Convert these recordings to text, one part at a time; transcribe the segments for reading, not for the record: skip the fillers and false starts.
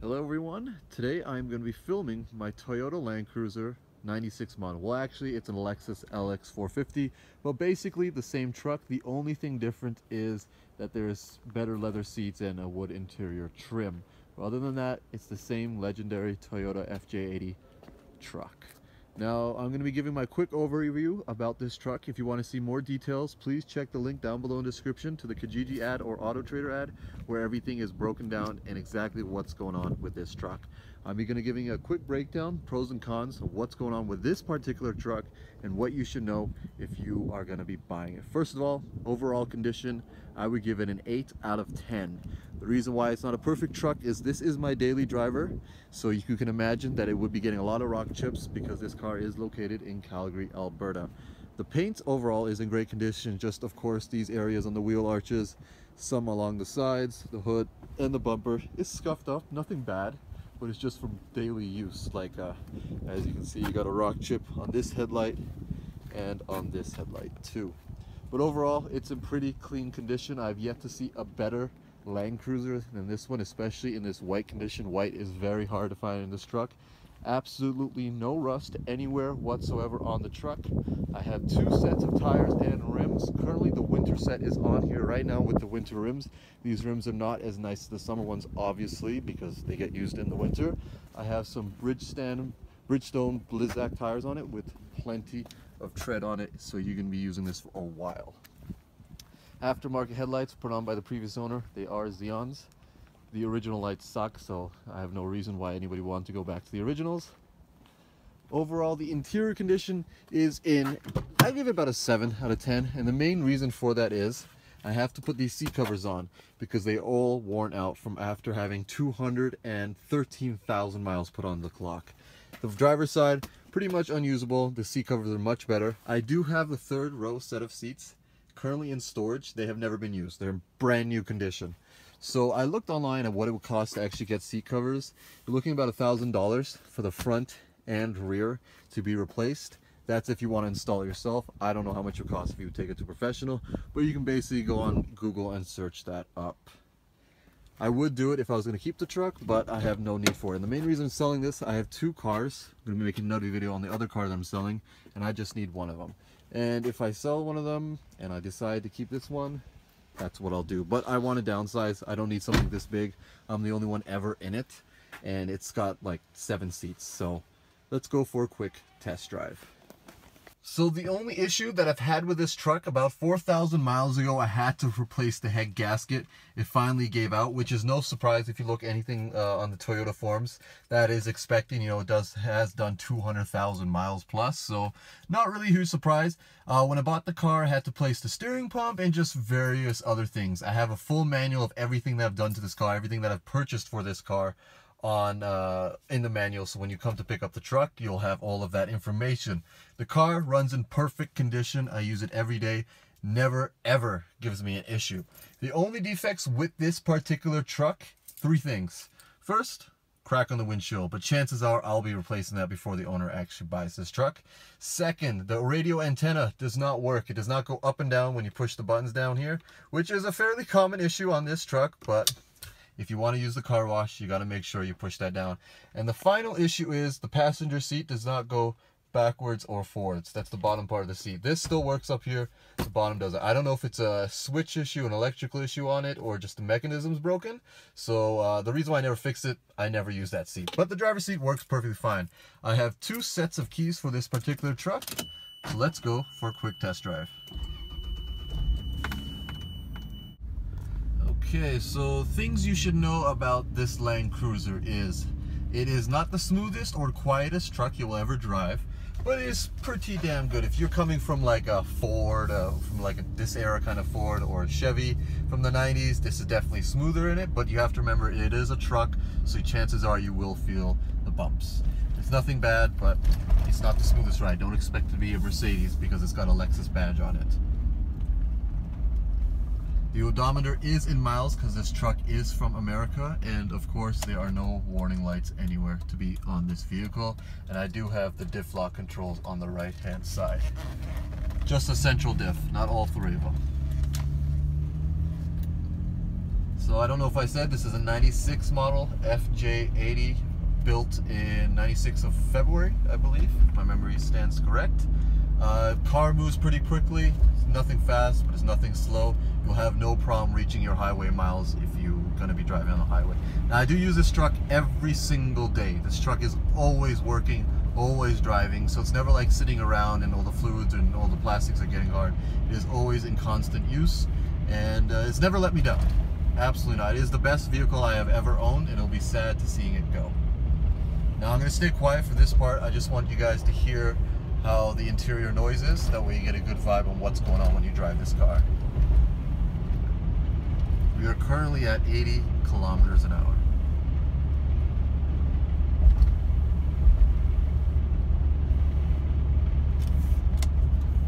Hello everyone, today I'm going to be filming my Toyota Land Cruiser 96 model. Well, actually it's an Lexus LX 450, but basically the same truck. The only thing different is that there's better leather seats and a wood interior trim. But other than that, it's the same legendary Toyota FJ80 truck. Now I'm going to be giving my quick overview about this truck. If you want to see more details, please check the link down below in the description to the Kijiji ad or Auto Trader ad, where everything is broken down and exactly what's going on with this truck. I'm going to be giving a quick breakdown, pros and cons of what's going on with this particular truck and what you should know if you are going to be buying it. First of all, overall condition, I would give it an 8 out of 10. The reason why it's not a perfect truck is this is my daily driver, so you can imagine that it would be getting a lot of rock chips because this car is located in Calgary, Alberta. The paint overall is in great condition, just of course these areas on the wheel arches, some along the sides, the hood, and the bumper is scuffed up, nothing bad, but it's just from daily use. Like as you can see, you got a rock chip on this headlight and on this headlight too. But overall, it's in pretty clean condition. I've yet to see a better Land Cruiser than this one, especially in this white condition. White is very hard to find in this truck. Absolutely no rust anywhere whatsoever on the truck. I have 2 sets of tires and rims. Currently the winter set is on here right now with the winter rims. These rims are not as nice as the summer ones, obviously, because they get used in the winter. I have some Bridgestone Blizzak tires on it with plenty of tread on it, so you can be using this for a while. Aftermarket headlights put on by the previous owner. They are Xeons. The original lights suck, so I have no reason why anybody would want to go back to the originals. Overall, the interior condition is I give it about a 7 out of 10, and the main reason for that is I have to put these seat covers on because they all worn out from after having 213,000 miles put on the clock. The driver's side, pretty much unusable. The seat covers are much better. I do have the 3rd row set of seats currently in storage. They have never been used. They're in brand new condition. So I looked online at what it would cost to actually get seat covers. You're looking about $1,000 for the front and rear to be replaced. That's if you want to install it yourself. I don't know how much it would cost if you would take it to a professional, but you can basically go on Google and search that up. I would do it if I was going to keep the truck, but I have no need for it. And the main reason I'm selling this, I have 2 cars. I'm going to be making another video on the other car that I'm selling, and I just need one of them. And if I sell one of them and I decide to keep this one, that's what I'll do. But I want to downsize. I don't need something this big. I'm the only one ever in it, and it's got like 7 seats. So let's go for a quick test drive. So the only issue that I've had with this truck, about 4,000 miles ago, I had to replace the head gasket. It finally gave out, which is no surprise if you look anything on the Toyota forums. That is expecting, you know, it has done 200,000 miles plus, so not really a huge surprise. When I bought the car, I had to replace the steering pump and just various other things. I have a full manual of everything that I've done to this car, everything that I've purchased for this car on in the manual, so when you come to pick up the truck, you'll have all of that information. The car runs in perfect condition. I use it every day. Never ever gives me an issue. The only defects with this particular truck, 3 things. First, crack on the windshield, but chances are I'll be replacing that before the owner actually buys this truck. Second, the radio antenna does not work. It does not go up and down when you push the buttons down here, which is a fairly common issue on this truck, but if you want to use the car wash, you got to make sure you push that down. And the final issue is the passenger seat does not go backwards or forwards. That's the bottom part of the seat. This still works up here, the bottom doesn't. I don't know if it's a switch issue, an electrical issue on it, or just the mechanism's broken. So the reason why I never fixed it, I never use that seat. But the driver's seat works perfectly fine. I have 2 sets of keys for this particular truck. So let's go for a quick test drive. Okay, so things you should know about this Land Cruiser is it is not the smoothest or quietest truck you'll ever drive, but it is pretty damn good. If you're coming from like a Ford, from like this era kind of Ford, or a Chevy from the 90s, this is definitely smoother in it, but you have to remember it is a truck, so chances are you will feel the bumps. It's nothing bad, but it's not the smoothest ride. Don't expect it to be a Mercedes because it's got a Lexus badge on it. The odometer is in miles because this truck is from America, and of course there are no warning lights anywhere to be on this vehicle. And I do have the diff lock controls on the right hand side. Just a central diff, not all 3 of them. So I don't know if I said, this is a 96 model FJ80, built in 96 of February, I believe, if my memory stands correct. Car moves pretty quickly. It's nothing fast, but it's nothing slow. You'll have no problem reaching your highway miles if you're going to be driving on the highway. Now, I do use this truck every single day. This truck is always working, always driving, so it's never like sitting around and all the fluids and all the plastics are getting hard. It is always in constant use, and it's never let me down. Absolutely not. It is the best vehicle I have ever owned, and it'll be sad to seeing it go. Now, I'm going to stay quiet for this part. I just want you guys to hear how the interior noise is. That way you get a good vibe on what's going on when you drive this car. We are currently at 80 kilometers an hour.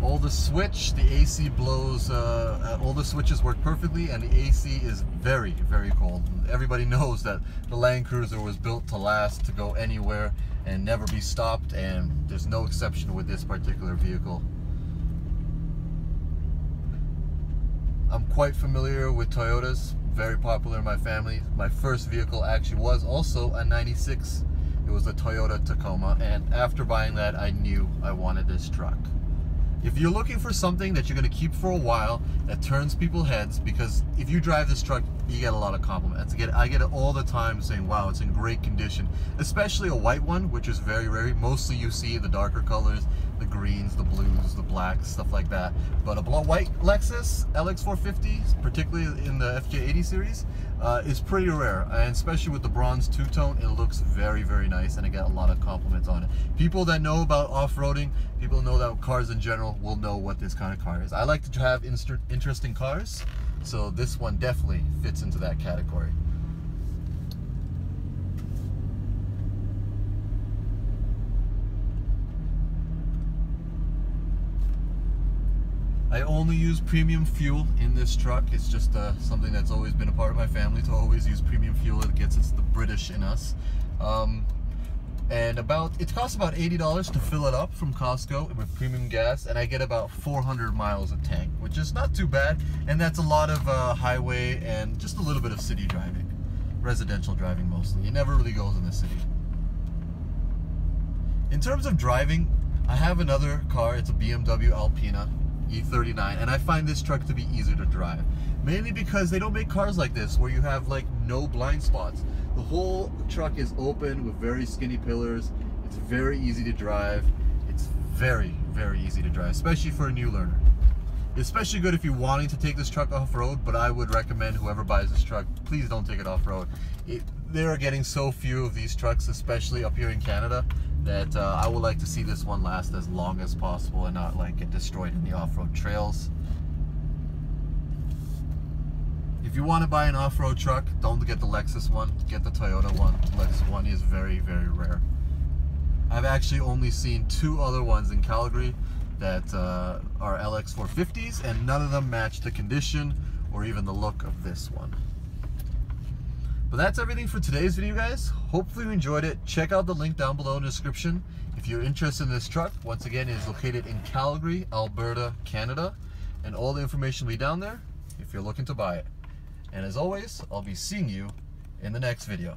All the switch, the AC blows, all the switches work perfectly, and the AC is very, very cold. Everybody knows that the Land Cruiser was built to last, to go anywhere and never be stopped, and there's no exception with this particular vehicle. I'm quite familiar with Toyotas, very popular in my family. My first vehicle actually was also a 96. It was a Toyota Tacoma, and after buying that, I knew I wanted this truck. If you're looking for something that you're going to keep for a while, that turns people's heads, because if you drive this truck, you get a lot of compliments. I get it all the time saying, wow, it's in great condition. Especially a white one, which is very rare. Mostly you see the darker colors, the greens, the blues, the blacks, stuff like that. But a white Lexus LX450, particularly in the FJ80 series, is pretty rare. And especially with the bronze two-tone, it looks very, very nice, and I get a lot of compliments on it. People that know about off-roading, people know that cars in general, will know what this kind of car is. I like to have interesting cars, so this one definitely fits into that category. I only use premium fuel in this truck. It's just something that's always been a part of my family, to always use premium fuel. It gets the British in us. And it costs about $80 to fill it up from Costco with premium gas, and I get about 400 miles a tank, which is not too bad, and that's a lot of highway and just a little bit of city driving, residential driving mostly. It never really goes in the city. In terms of driving, I have another car. It's a BMW Alpina E39, and I find this truck to be easier to drive, mainly because they don't make cars like this where you have like no blind spots. The whole truck is open with very skinny pillars. It's very easy to drive. It's very, very easy to drive, especially for a new learner. Especially good if you're wanting to take this truck off-road, but I would recommend whoever buys this truck, please don't take it off-road. They are getting so few of these trucks, especially up here in Canada, that I would like to see this one last as long as possible and not like get destroyed in the off-road trails. If you want to buy an off-road truck, don't get the Lexus one, get the Toyota one. The Lexus one is very, very rare. I've actually only seen 2 other ones in Calgary that are LX450s, and none of them match the condition or even the look of this one. But that's everything for today's video, guys. Hopefully you enjoyed it. Check out the link down below in the description if you're interested in this truck. Once again, it is located in Calgary, Alberta, Canada, and all the information will be down there if you're looking to buy it. And as always, I'll be seeing you in the next video.